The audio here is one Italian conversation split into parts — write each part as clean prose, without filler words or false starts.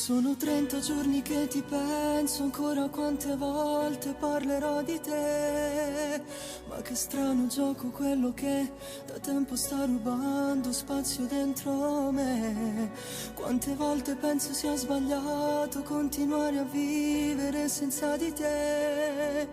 Sono 30 giorni che ti penso, ancora quante volte parlerò di te. Ma che strano gioco quello che da tempo sta rubando spazio dentro me. Quante volte penso sia sbagliato continuare a vivere senza di te.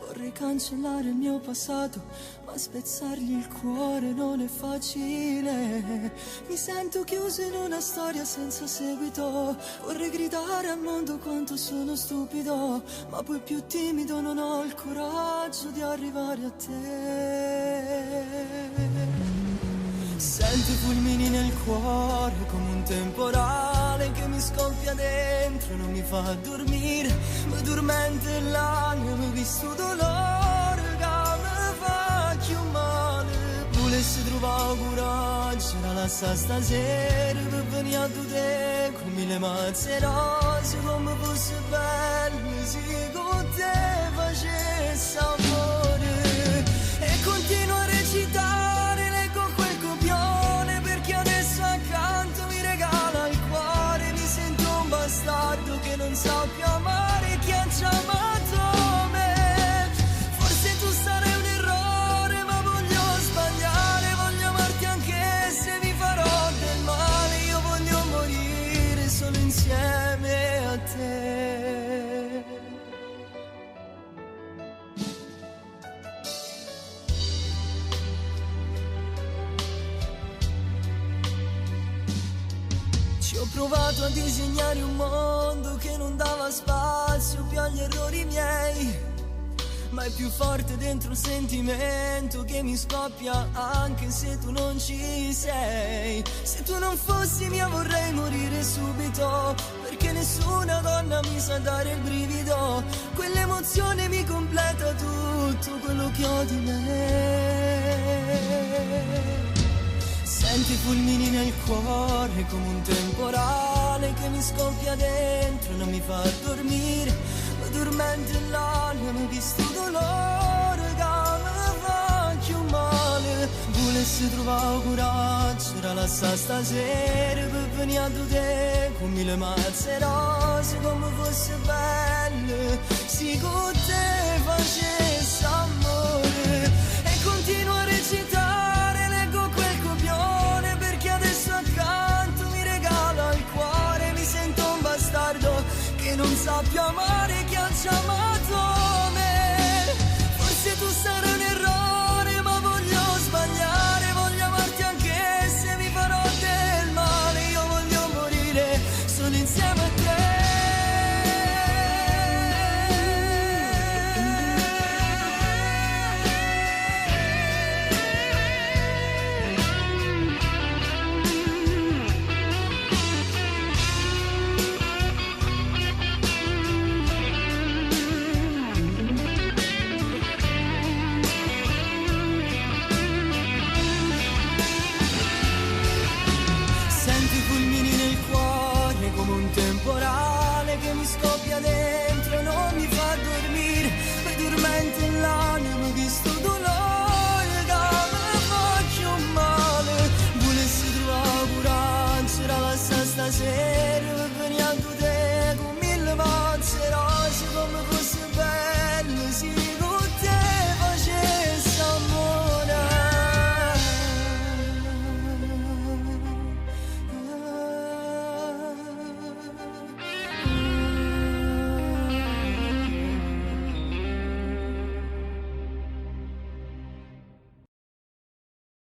Vorrei cancellare il mio passato, ma spezzargli il cuore non è facile. Mi sento chiuso in una storia senza seguito. Vorrei gridare al mondo quanto sono stupido, ma poi più timido non ho il coraggio di arrivare a te. Sento i fulmini nel cuore come un temporale che mi scoppia dentro e non mi fa dormire. Mi dormente l'anima, mi visto dolore che mi fa più male. Volessi trovare coraggio da lasciare stasera per venire a te con mille mazze rose, come fosse bello se con te facessi amore. E continuo a recitare, leggo quel copione perché adesso accanto mi regala il cuore. Mi sento un bastardo che non sa più amare chi ha già amato me. Forse tu sarai un errore, ma voglio sbagliare, voglio amarti anche se mi farò del male. Io voglio morire solo insieme a te. Ci ho provato a disegnare un mondo che non dava spazio più agli errori miei, ma è più forte dentro il sentimento che mi scoppia anche se tu non ci sei. Se tu non fossi mia vorrei morire subito, perché nessuna donna mi sa dare il brivido. Quell'emozione mi completa tutto quello che ho di me. Sento i fulmini nel cuore come un temporale che mi scoppia dentro e non mi fa dormire. Mi dormente l'anima, mi visto dolore che mi fa più male. Volessi trovare coraggio da lasciare stasera per venire a te con mille mazze rose, come fosse bello se con te facessi amore. E continuo a recitare, leggo quel copione perché adesso accanto mi regala il cuore. Mi sento un bastardo che non sa più amare chi ha già amato me. Forse tu sarai un errore, ma voglio sbagliare, voglio amarti anche se mi farò del male. Io voglio morire solo insieme a te. Temporale che mi scoppia dentro e non mi fa dormire. Poi dormente l'anima, visto dolore che mi fa più male. Volessi trovare coraggio da lasciare stasera